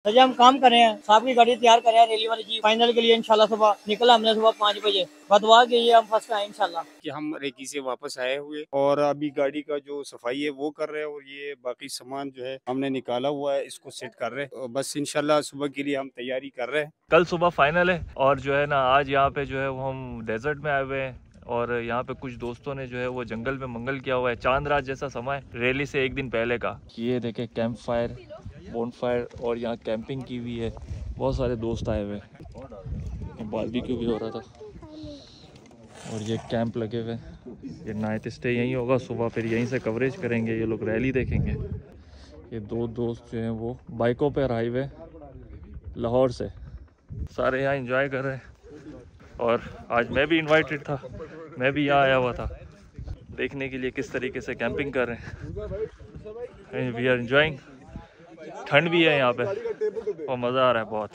Sir जी हम काम कर रहे हैं, साहब की गाड़ी तैयार कर रहे हैं रैली वाली जी फाइनल के लिए। इंशाल्लाह सुबह निकला हमने सुबह 5 बजे, बदवा के ये हम फर्स्ट आए इंशाल्लाह। कि हम रेकी से वापस आए हुए और अभी गाड़ी का जो सफाई है वो कर रहे हैं और ये बाकी सामान जो है हमने निकाला हुआ है, इसको सेट कर रहे हैं और बस इंशाल्लाह सुबह के लिए हम तैयारी कर रहे हैं। कल सुबह फाइनल है और जो है ना आज यहाँ पे जो है वो हम डेजर्ट में आए हुए हैं और यहाँ पे कुछ दोस्तों ने जो है वो जंगल में मंगल किया हुआ है। चांद रात जैसा समय रैली से एक दिन पहले का। ये देखे कैंप फायर, बोन फायर और यहाँ कैंपिंग की हुई है। बहुत सारे दोस्त आए हुए हैं, बारबेक्यू भी हो रहा था और ये कैंप लगे हुए। ये नाइट स्टे यहीं होगा, सुबह फिर यहीं से कवरेज करेंगे, ये लोग रैली देखेंगे। ये दो दोस्त जो हैं वो बाइकों पर आए हुए लाहौर से, सारे यहाँ एंजॉय कर रहे हैं। और आज मैं भी इनवाइटेड था, मैं भी यहाँ आया हुआ था देखने के लिए किस तरीके से कैंपिंग कर रहे हैं। We are enjoying. ठंड भी है यहाँ पे और मज़ा आ रहा है बहुत।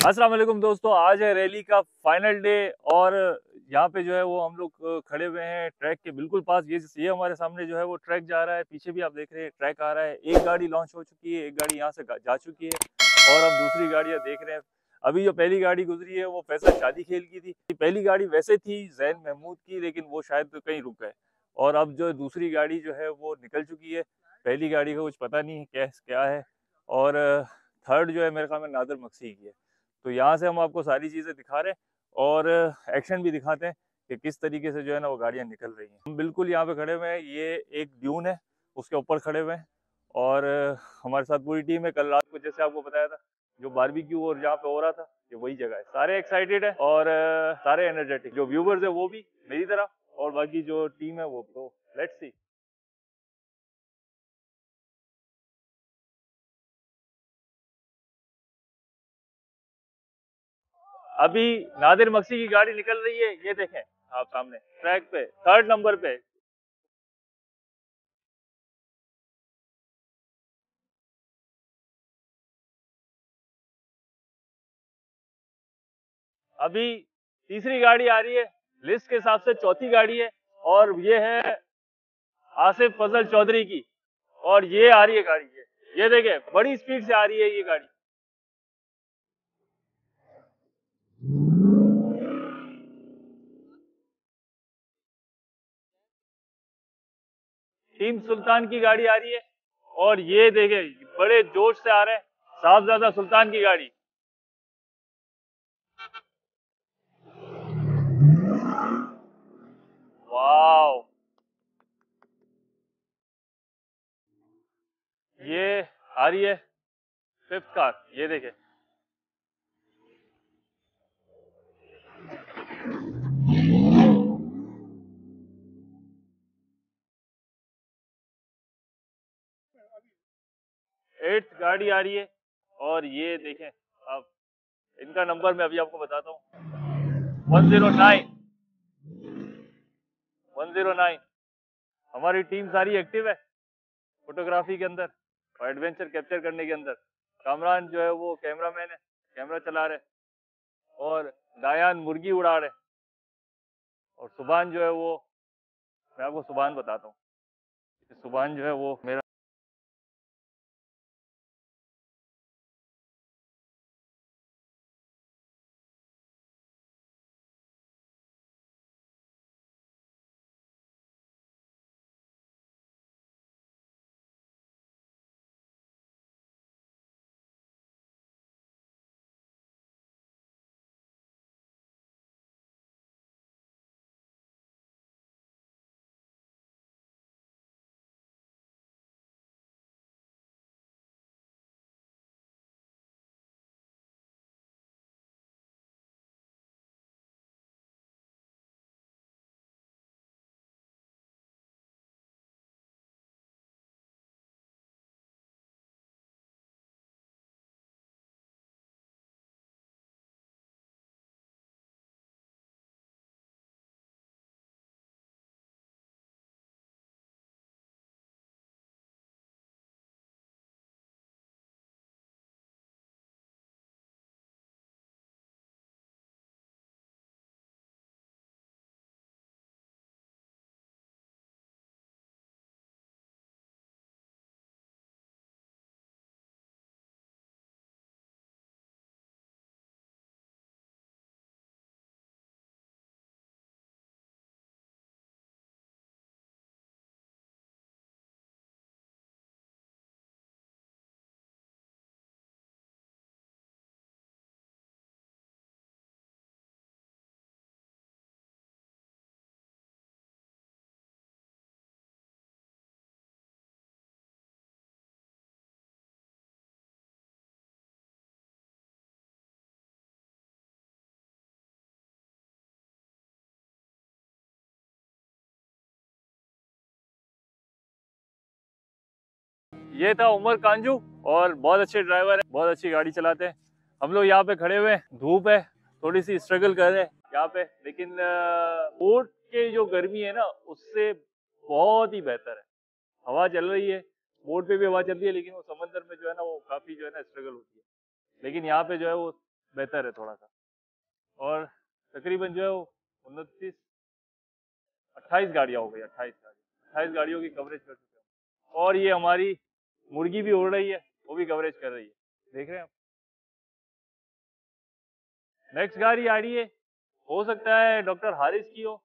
अस्सलाम वालेकुम दोस्तों, आज है रैली का फाइनल डे और यहाँ पे जो है वो हम लोग खड़े हुए हैं ट्रैक के बिल्कुल पास। ये हमारे सामने जो है वो ट्रैक जा रहा है, पीछे भी आप देख रहे हैं ट्रैक आ रहा है। एक गाड़ी लॉन्च हो चुकी है, एक गाड़ी यहाँ से जा चुकी है और हम दूसरी गाड़ियाँ देख रहे हैं। अभी जो पहली गाड़ी गुजरी है वो फैसल शादी खेल की थी। पहली गाड़ी वैसे थी जैन महमूद की, लेकिन वो शायद तो कहीं रुक गए और अब जो दूसरी गाड़ी जो है वो निकल चुकी है। पहली गाड़ी का कुछ पता नहीं है क्या है। और थर्ड जो है मेरे ख्याल में नादिर मक्सी की है। तो यहाँ से हम आपको सारी चीज़ें दिखा रहे हैं और एक्शन भी दिखाते हैं कि किस तरीके से जो है ना वो गाड़ियाँ निकल रही हैं। हम बिल्कुल यहाँ पे खड़े हुए हैं, ये एक ड्यून है उसके ऊपर खड़े हुए हैं और हमारे साथ पूरी टीम है। कल रात को जैसे आपको बताया था जो बारबेक्यू और जहाँ पे हो रहा था ये वही जगह है। सारे एक्साइटेड है और सारे एनर्जेटिक। जो व्यूवर्स है वो भी मेरी तरह और बाकी जो टीम है वो। तो लेट्स सी। अभी नादिर मक्सी की गाड़ी निकल रही है, ये देखें आप सामने ट्रैक पे थर्ड नंबर पे। अभी तीसरी गाड़ी आ रही है, लिस्ट के हिसाब से चौथी गाड़ी है और ये है आसिफ फजल चौधरी की। और ये आ रही है गाड़ी, ये देखे बड़ी स्पीड से आ रही है ये गाड़ी। टीम सुल्तान की गाड़ी आ रही है और ये देखे बड़े जोश से आ रहे हैं साहबजादा सुल्तान की गाड़ी। वाओ, ये आ रही है फिफ्थ कार, ये देखे। 8th गाड़ी आ रही है और ये देखें आप, इनका नंबर मैं अभी आपको बताता हूँ। 109 109। हमारी टीम सारी एक्टिव है फोटोग्राफी के अंदर और एडवेंचर कैप्चर करने के अंदर। कामरान जो है वो कैमरामैन है, कैमरा चला रहे और दायान मुर्गी उड़ा रहे और सुभान जो है वो, मैं आपको सुभान बताता हूँ। सुभान जो है वो मेरा ये था उमर कांजू और बहुत अच्छे ड्राइवर है, बहुत अच्छी गाड़ी चलाते हैं। हम लोग यहाँ पे खड़े हुए हैं, धूप है, थोड़ी सी स्ट्रगल कर रहे हैं यहाँ पे, लेकिन बोट के जो गर्मी है ना उससे बहुत ही बेहतर है। हवा चल रही है, बोट पे भी हवा चल रही है, लेकिन वो समंदर में जो है ना वो काफी जो है ना स्ट्रगल होती है, लेकिन यहाँ पे जो है वो बेहतर है थोड़ा सा। और तकरीबन जो है वो 28 गाड़ियाँ हो गई, 28 गाड़ियों की कवरेज कर चुके हैं। और ये हमारी मुर्गी भी उड़ रही है, वो भी कवरेज कर रही है, देख रहे हैं आप। नेक्स्ट गाड़ी आ रही है, हो सकता है डॉक्टर हारिस की हो,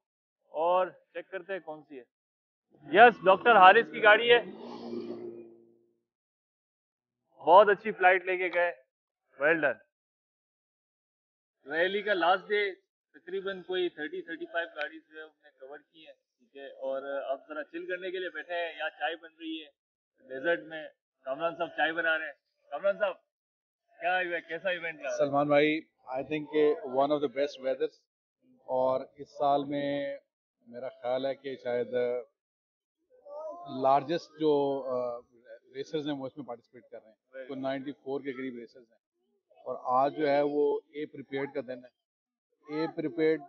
और चेक करते हैं कौन सी है। यस, डॉक्टर हारिस की गाड़ी है। बहुत अच्छी फ्लाइट लेके गए, वेल डन। रैली का लास्ट डे, तकरीबन कोई 30-35 गाड़ी जो है हमने कवर की है, ठीक है। और अब जरा चिल करने के लिए बैठे हैं, यहाँ चाय बन रही है डेजर्ट में। कामरान साहब चाय बना रहे हैं। कामरान साहब, क्या कैसा इवेंट रहा? सलमान भाई, I think one of the best वेदर्स, और इस साल में मेरा ख्याल है कि शायद लार्जेस्ट जो रेसर्स हैं वो इसमें पार्टिसिपेट कर रहे हैं, तो 94 के करीब रेसर्स हैं। और आज जो है वो ए प्रिपेयर्ड का दिन है। ए prepared,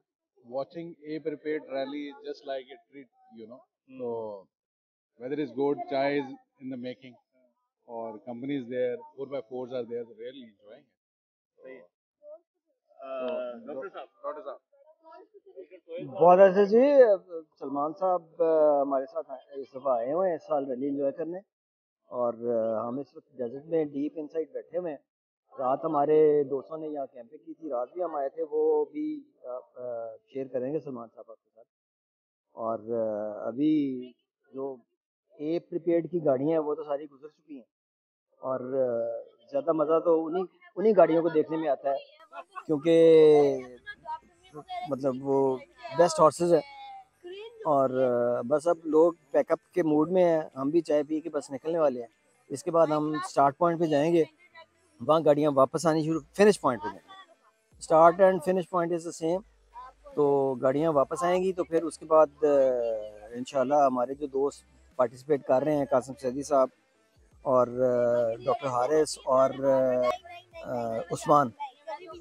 watching A prepared rally is just like a treat, you know. So weather is good, chai is in the making, or company is there, 4x4s are there, so really enjoying it. Doctor साहब बहुत अच्छे जी। सलमान साहब हमारे साथ इस दफ़ा आए हुए हैं इस साल रैली एंजॉय करने, और हम इस वक्त डेजर्ट में डीप इनसाइड बैठे हुए हैं। रात हमारे दोस्तों ने यहाँ कैंपिंग की थी, रात भी हम आए थे, वो भी शेयर करेंगे सलमान साहब आपके साथ। और अभी जो ए प्रिपेयर्ड की गाड़ियाँ हैं वो तो सारी गुजर चुकी हैं, और ज़्यादा मज़ा तो उन्हीं गाड़ियों को देखने में आता है, क्योंकि मतलब वो बेस्ट हॉर्सेस है। और बस अब लोग पैकअप के मूड में हैं, हम भी चाय पी के बस निकलने वाले हैं। इसके बाद हम स्टार्ट पॉइंट पे जाएंगे, वहाँ गाड़ियाँ वापस आनी शुरू, फिनिश पॉइंट पे जाएंगे। Start and finish point is the same, तो गाड़ियाँ वापस आएंगी। तो फिर उसके बाद इंशाल्लाह हमारे जो दोस्त पार्टिसिपेट कर रहे हैं, कासिम सैदी साहब और डॉक्टर हारिस और उस्मान,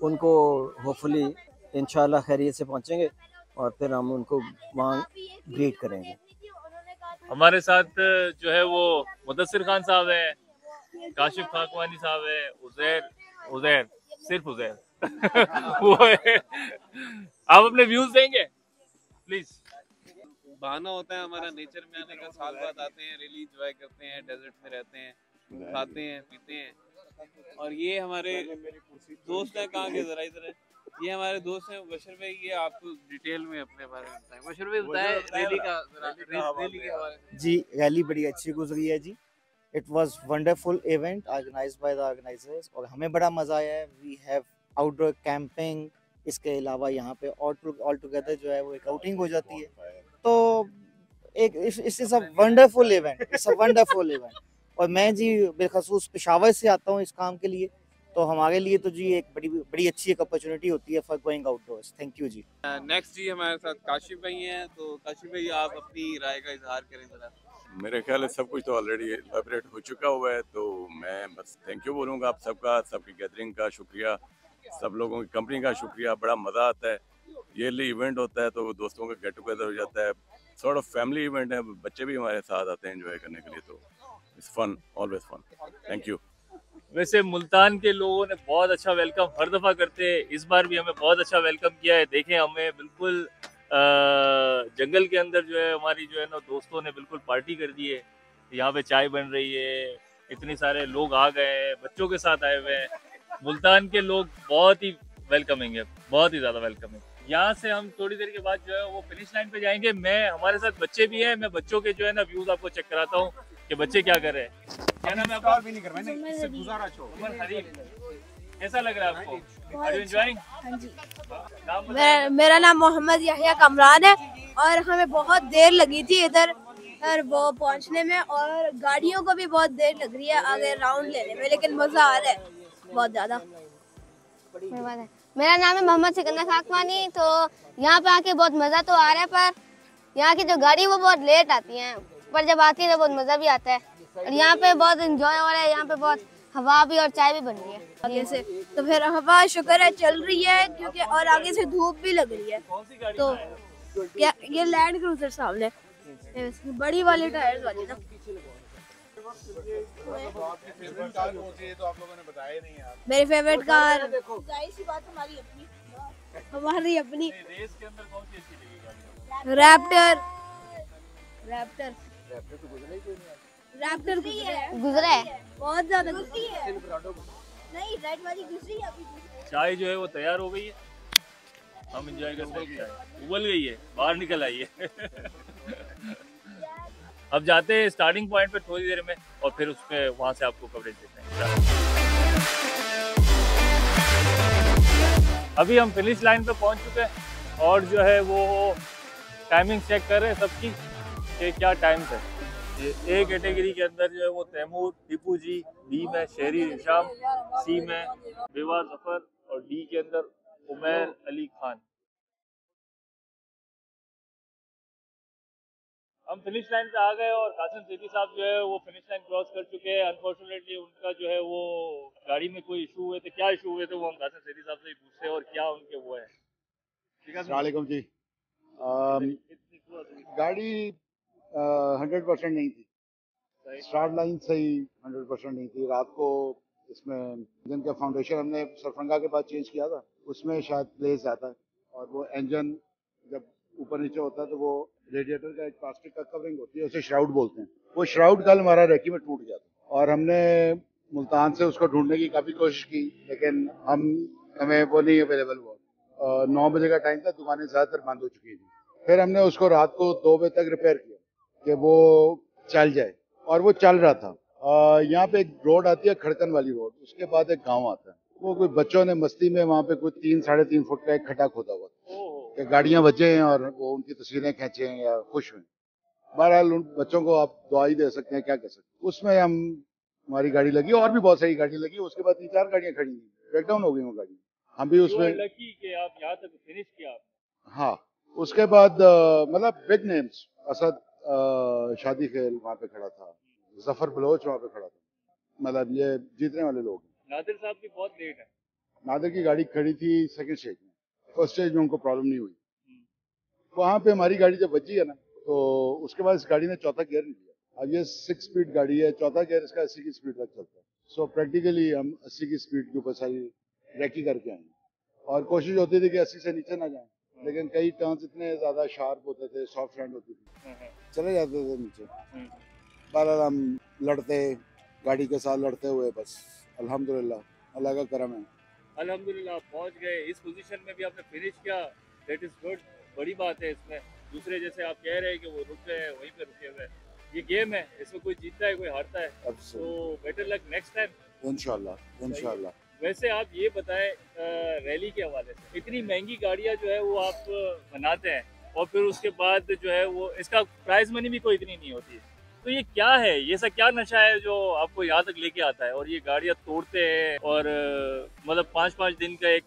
उनको होपफुली इंशाल्लाह खैरियत से पहुँचेंगे, और फिर हम उनको वहाँ ग्रीट करेंगे। हमारे साथ जो है वो मुदस्सिर खान साहब है, काशिफ खाकवानी साहब है, उज़ैर सिर्फ उज़ैर वो है। आप अपने व्यूज देंगे प्लीज। बहाना होता है हमारा नेचर में आने का, साल बाद आते हैं, रैली एंजॉय करते हैं, डेजर्ट में रहते हैं, खाते हैं पीते हैं। और ये हमारे दोस्त हैं, कहाँ के जरा इधर है, ये हमारे दोस्त हैं बशर भाई। ये आपको डिटेल में अपने बारे में बताएं। बशर भाई बताएं रैली के बारे में। जी, रैली बड़ी अच्छी गुजरी है जी। It was wonderful event organised by the organisers, और हमें बड़ा मज़ा आया है। वी हैव आउटडोर कैंपिंग, इसके अलावा यहाँ पे ऑल टुगेदर जो है वो एक आउटिंग हो जाती है। तो एक it's a wonderful event, it's a wonderful event. और मैं जी बिलखसूस पेशावर से आता हूँ इस काम के लिए, तो हमारे लिए तो जी एक बड़ी अच्छी एक अपॉर्चुनिटी होती है for going outdoors. Thank you जी। नेक्स्ट जी हमारे साथ काशिफ भाई हैं, तो काशिफ भाई आप अपनी राय का इजहार करें जरा। मेरे ख्याल है सब कुछ तो ऑलरेडी एलैबोरेट हो चुका हुआ है, तो मैं बस थैंक यू बोलूँगा आप सबका, सबकी गैदरिंग का शुक्रिया, सब लोगों की कंपनी का शुक्रिया। बड़ा मज़ा आता है, ईयरली इवेंट होता है तो दोस्तों का गेट टुगेदर हो जाता है, सॉर्ट ऑफ फैमिली इवेंट है, बच्चे भी हमारे साथ आते हैं एंजॉय करने के लिए, तो it's fun, always fun. Thank you. वैसे मुल्तान के लोगों ने बहुत अच्छा वेलकम हर दफ़ा करते हैं, इस बार भी हमें बहुत अच्छा वेलकम किया है। देखें, हमें बिल्कुल जंगल के अंदर जो है हमारी जो है ना दोस्तों ने बिल्कुल पार्टी कर दी है। यहाँ पे चाय बन रही है, इतने सारे लोग आ गए हैं, बच्चों के साथ आए हुए हैं। मुल्तान के लोग बहुत ही वेलकमिंग है, बहुत ही ज़्यादा वेलकमिंग। यहाँ से हम थोड़ी देर के बाद जो है वो फिनिश लाइन पे जाएंगे। हमारे साथ बच्चे भी हैं, मैं बच्चों के जो है ना व्यूज आपको चेक कराता हूँ कि बच्चे क्या कर रहे हैं। क्या नाम है आपका? कैसा लग रहा है आपको? Are you enjoying? हाँ जी। नाम बताइए। मेरा नाम मोहम्मद याहिया कमरान है, और हमें बहुत देर लगी थी इधर और वो पहुंचने में, और गाड़ियों को भी बहुत देर लग रही है आगे राउंड लेने में, लेकिन मज़ा आ रहा है बहुत ज़्यादा। मेरा नाम है मोहम्मद सिकंदर खाकवानी। तो यहाँ पे आके बहुत मज़ा तो आ रहा है, पर यहाँ की जो गाड़ी वो बहुत लेट आती हैं, पर जब आती है तो बहुत मज़ा भी आता है। और यहाँ पे बहुत एंजॉय हो रहा है। यहाँ पे बहुत हवा भी और चाय भी बन रही है आगे से। तो फिर हवा शुक्र है चल रही है, क्योंकि और आगे से धूप भी लग रही है। तो क्या ये लैंड क्रूजर सामने बड़ी वाली टायर्स वाली ना। मेरी फेवरेट कार हमारी अपनी रैप्टर। गुजरा है बहुत ज्यादा गुजरी है। नहीं रेड वाली गुजरी है अभी। चाय जो है वो तैयार हो गई है, हम एंजॉय करते हैं। चाय उबल गई है, बाहर निकल आई है। अब जाते हैं स्टार्टिंग पॉइंट पे थोड़ी देर में, और फिर उसमें वहां से आपको कवरेज देते हैं। अभी हम फिनिश लाइन पे पहुंच चुके हैं, और जो है वो टाइमिंग चेक कर रहे हैं सबकी कि क्या टाइम है। ये ए कैटेगरी के अंदर जो है वो तैमूर टीपू जी, बी में शहरी निशाम, सी में बेवा जफर, और डी के अंदर उमैर अली खान। हम फिनिश लाइन पे आ गए और कासिम सिद्दीकी साहब जो है वो फिनिश लाइन क्रॉस कर चुके हैं। अनफॉर्चुनेटली उनका जो है वो गाड़ी में कोई इशू हुए थे। क्या इशू हुए थे वो हम कासिम सिद्दीकी साहब से ही पूछते हैं, और क्या उनके वो है। अस्सलाम वालेकुम जी। गाड़ी 100% नहीं थी, स्टार्ट लाइन सही 100% नहीं थी। रात को इसमें इंजन का फाउंडेशन हमने सरफंगा के बाद चेंज किया था, उसमें शायद प्लेस आता है, और वो इंजन जब ऊपर नीचे होता है तो वो रेडिएटर का एक प्लास्टिक का कवरिंग होती है, उसे श्राउड बोलते हैं। वो श्राउड कल हमारा रेकी में टूट गया था, और हमने मुल्तान से उसको ढूंढने की काफ़ी कोशिश की, लेकिन हमें वो नहीं अवेलेबल हुआ। 9 बजे का टाइम था, दुकानें ज़्यादातर बंद हो चुकी थी। फिर हमने उसको रात को 2 बजे तक रिपेयर किया कि वो चल जाए, और वो चल रहा था। यहाँ पे एक रोड आती है खड़कन वाली रोड, उसके बाद एक गांव आता है। वो कोई बच्चों ने मस्ती में वहाँ पे कोई 3-3.5 फुट का एक खड्डा खोदा हुआ कि गाड़ियाँ बचे हैं और वो उनकी तस्वीरें खींचे हैं या खुश हुए। बहरहाल उन बच्चों को आप दुआ ही दे सकते हैं, क्या कर सकते हैं। उसमें हमारी गाड़ी लगी, और भी बहुत सारी गाड़ी लगी। उसके बाद 3-4 गाड़ियाँ खड़ी थी, ब्रेकडाउन हो गई वो गाड़ी। हम भी उसमें लकी कि आप यहाँ तक फिनिश किया। हाँ, उसके बाद मतलब बिग नेम्स, असद शादी खेल वहाँ पे खड़ा था, जफर बलोच वहाँ पे खड़ा था, मतलब ये जीतने वाले लोग। नादिर साहब की बहुत लेट है। नादिर की गाड़ी खड़ी थी सेकंड स्टेज में, फर्स्ट स्टेज में उनको प्रॉब्लम नहीं हुई। वहाँ पे हमारी गाड़ी जब बची है ना, तो उसके बाद इस गाड़ी ने चौथा गियर नहीं लिया। अब ये 6 स्पीड गाड़ी है, चौथा गियर इसका 80 की स्पीड तक चलता है। सो प्रैक्टिकली हम 80 की स्पीड के ऊपर सारी रैकी करके आए, और कोशिश होती थी कि 80 से नीचे ना जाए, लेकिन कई टर्न्स इतने ज्यादा शार्प होते थे, सॉफ्ट लैंड होती थी, चले जाते थे नीचे। बहरहाल हम लड़ते, गाड़ी के साथ लड़ते हुए बस अल्हम्दुलिल्लाह अल्लाह का करम है। अल्हम्दुलिल्लाह पहुंच गए इस पोजीशन में भी आपने फिनिश किया, दैट इज गुड, बड़ी बात है इसमें। दूसरे जैसे आप कह रहे हैं कि वो रुक गए, वहीं पे रुके हुए। ये गेम है, इसमें कोई जीतता है कोई हारता है, तो बेटर लक नेक्स्ट टाइम इंशाल्लाह। वैसे आप ये बताएं, रैली के हवाले से इतनी महंगी गाड़ियाँ जो है वो आप बनाते हैं, और फिर उसके बाद जो है वो इसका प्राइज मनी भी कोई इतनी नहीं होती है, तो ये क्या है, ये सब क्या नशा है जो आपको यहाँ तक लेके आता है, और ये गाड़ियाँ तोड़ते हैं, और मतलब 5-5 दिन का एक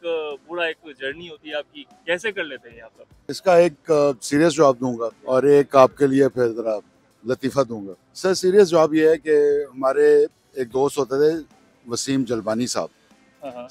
पूरा एक जर्नी होती है आपकी, कैसे कर लेते हैं यहाँ पर? इसका एक सीरियस जवाब दूंगा, और एक आपके लिए फिर जरा लतीफ़ा दूंगा। सर सीरियस जवाब ये है कि हमारे एक दोस्त होते थे वसीम जलबानी साहब,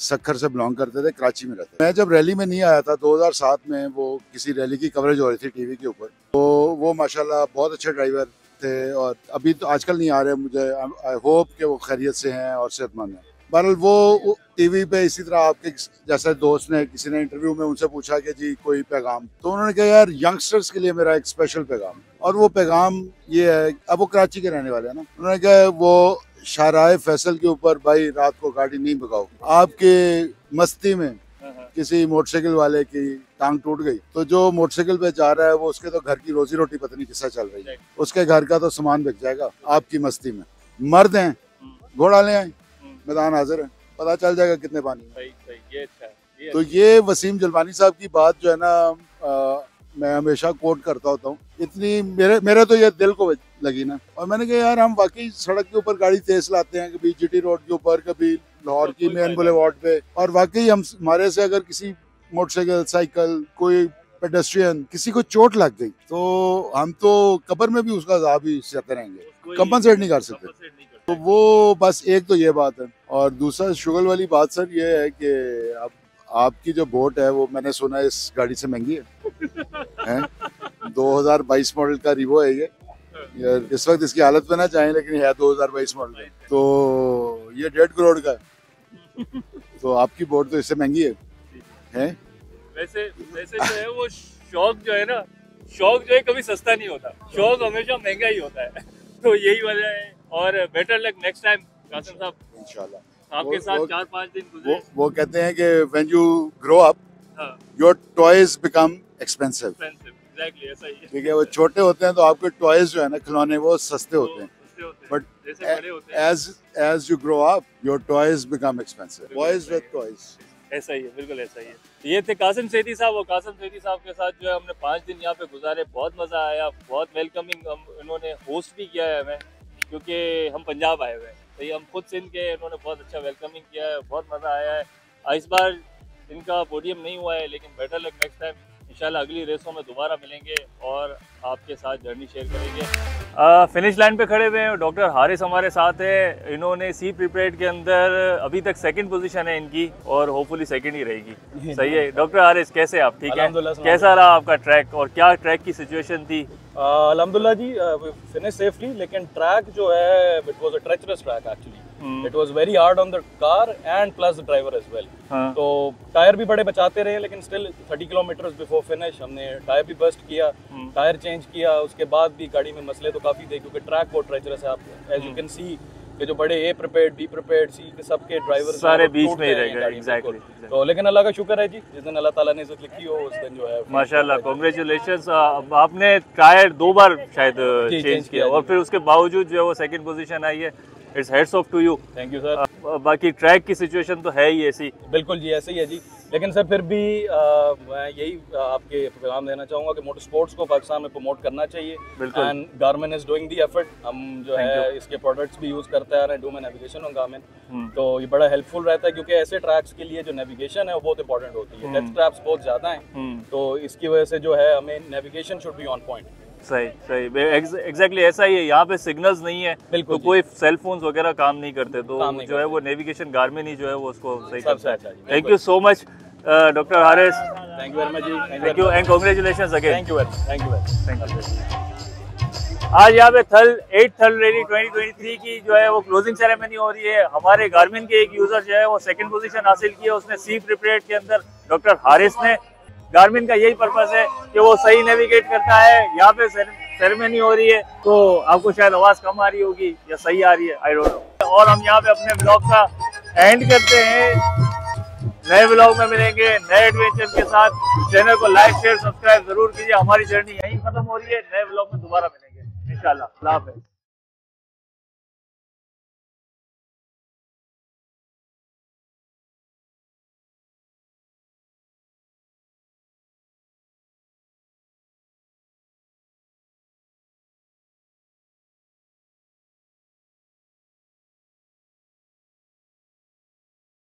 सक्खर से बिलोंग करते थे, कराची में रहते। मैं जब रैली में नहीं आया था 2007 में, वो किसी रैली की कवरेज हो रही थी टीवी के ऊपर, तो वो माशाल्लाह बहुत अच्छे ड्राइवर थे, और अभी तो आजकल नहीं आ रहे। मुझे आई होप कि वो खैरियत से हैं और सेहतमंद हैं। बहरहाल वो टीवी पे इसी तरह आपके जैसे दोस्त ने, किसी ने इंटरव्यू में उनसे पूछा कि जी कोई पैगाम, तो उन्होंने कहा यार यंगस्टर्स के लिए मेरा एक स्पेशल पैगाम, और वो पैगाम ये है, अब वो कराची के रहने वाले हैं ना, उन्होंने कहा वो शाहराह फैसल के ऊपर भाई रात को गाड़ी नहीं भगाओ। आपके मस्ती में किसी मोटरसाइकिल वाले की टांग टूट गई, तो जो मोटरसाइकिल पे जा रहा है वो उसके तो घर की रोजी रोटी पता नहीं किससे चल रही है, उसके घर का तो सामान बिक जाएगा आपकी मस्ती में। मर्द हैं, घोड़ा ले आए, मैदान हाजिर है, पता चल जाएगा कितने पानी में। ये अच्छा है। तो ये वसीम जलबानी साहब की बात जो है ना, मैं हमेशा कोट करता होता हूँ, इतनी मेरे तो ये दिल को लगी ना, और मैंने कहा यार हम वाकई सड़क के ऊपर गाड़ी तेज लाते हैं, कभी जीटी रोड के ऊपर, कभी लाहौर की मेन बुलेवार्ड पे, और वाकई हमारे से अगर किसी मोटरसाइकिल, साइकिल, कोई पेडेस्ट्रियन, किसी को चोट लग गई तो हम तो कब्र में भी उसका अज़ाब ही सहते रहेंगे। कंपनसेट नहीं कर सकते। तो वो बस एक तो ये बात है, और दूसरा शुगर वाली बात सर ये है कि अब आपकी जो बोट है वो मैंने सुना है इस गाड़ी से महंगी है 2022 मॉडल का रिवो है ये इस वक्त इसकी हालत में ना चाहें, लेकिन है 2022 मॉडल का, तो ये 1.5 करोड़ का है। तो आपकी बोट तो इससे महंगी है? वैसे जो है वो शौक जो है ना, शौक जो है कभी सस्ता नहीं होता, शौक हमेशा महंगा ही होता है। तो यही वजह है, और better luck next time Qasim sahab, इंशाल्लाह आपके साथ 4-5 दिन गुजरे। वो कहते हैं कि when you grow up your toys become expensive. Exactly ऐसा ही है। ठीक है, वो छोटे होते हैं तो आपके टॉयज जो है ना, खिलौने, वो सस्ते होते हैं, but as you grow up your toys become expensive. Boys with toys, ऐसा ही है, बिल्कुल ऐसा ही है। ये थे कासिम सेठी साहब, और कासिम सेठी साहब के साथ जो है हमने 5 दिन यहाँ पे गुजारे, बहुत मज़ा आया, बहुत वेलकमिंग इन्होंने होस्ट भी किया है हमें, क्योंकि हम पंजाब आए हुए हैं, तो ये हम खुद सिंध के, इन्होंने बहुत अच्छा वेलकमिंग किया है, बहुत मज़ा आया है। इस बार इनका पोडियम नहीं हुआ है, लेकिन बेटर लक नेक्स्ट टाइम, इंशाल्लाह अगली रेसों में दोबारा मिलेंगे और आपके साथ जर्नी शेयर करेंगे। फिनिश लाइन पे खड़े हुए हैं, डॉक्टर हारिस हमारे साथ है। इन्होंने सी प्रीपेड के अंदर अभी तक 2nd पोजीशन है इनकी, और होपफुली 2nd ही रहेगी। सही है डॉक्टर हारिस, कैसे आप? ठीक है, कैसा रहा आपका ट्रैक, और क्या ट्रैक की सिचुएशन थी? अल्हम्दुलिल्लाह जी, फिनिश सेफली, लेकिन ट्रैक जो है it was a treacherous track actually. It was very hard on the car and plus the driver as well. तो टायर भी बड़े बचाते रहे, लेकिन स्टिल 30 किलोमीटर बिफोर फिनिश हमने टायर भी बस्ट किया, टायर चेंज किया। उसके बाद भी गाड़ी में मसले तो काफ़ी थे, क्योंकि ट्रैक बहुत ट्रेचरस है। आप एज यू कैन सी कि जो बड़े ए प्रिपेयर्ड, बी प्रिपेयर्ड, सी के सबके ड्राइवर सारे बीच में ही रह गए। एग्जैक्टली। तो लेकिन अल्लाह का शुक्र है जी, जिस दिन अल्लाह ताला ने इज्जत लिखी हो उस दिन जो है माशाल्लाह, कांग्रेचुलेशंस। आपने टायर 2 बार शायद चेंज किया, और फिर उसके बावजूद जो है वो 2nd पोजीशन आई है। It's heads off to you. Thank you sir. बाकी ट्रैक की सिचुएशन तो है ही ऐसी। बिल्कुल जी, ऐसे ही है जी, लेकिन सर फिर भी मैं यही आपके पैगाम देना चाहूँगा कि मोटर स्पोर्ट्स को पाकिस्तान में प्रमोट करना चाहिए। And Garmin is doing the effort. हम जो है इसके प्रोडक्ट्स भी यूज़ करते आ रहे हैं, डूम नेविगेशन ऑन गार्मिन, तो ये बड़ा हेल्पफुल रहता है, क्योंकि ऐसे ट्रैक्स के लिए जो नेविगेशन है वो बहुत इंपॉर्टेंट होती है। डेथ ट्रैप्स बहुत ज़्यादा हैं, तो इसकी वजह से जो है हमें navigation should be on point. सही एग्जैक्टली ऐसा ही है। यहाँ पे सिग्नल्स नहीं है, तो कोई सेल फोन्स वगैरह काम नहीं करते, तो जो है वो नेविगेशन गार्मिन ही जो है वो उसको सही करता है। Thank you so much doctor Haris. Thank you very much जी। Thank you and congratulations again. Thank you very much. आज यहाँ पे 8th थल रैली 2023 की जो है वो क्लोजिंग सेरेमनी हो रही है। हमारे गार्मिन के एक यूजर जो है वो 2nd पोजीशन हासिल की है, उसने सी प्रीपेड के अंदर, डॉक्टर हारिस ने। गार्मिन का यही पर्पस है कि वो सही नेविगेट करता है। यहाँ पे सेरेमनी हो रही है, तो आपको शायद आवाज कम आ रही होगी या सही आ रही है, आई डोंट नो। और हम यहाँ पे अपने ब्लॉग का एंड करते हैं। नए ब्लॉग में मिलेंगे नए एडवेंचर के साथ। चैनल को लाइक, शेयर, सब्सक्राइब जरूर कीजिए। हमारी जर्नी यहीं खत्म हो रही है, नए ब्लॉग में दोबारा मिलेंगे इंशाल्लाह। अल्लाह हाफ़िज़।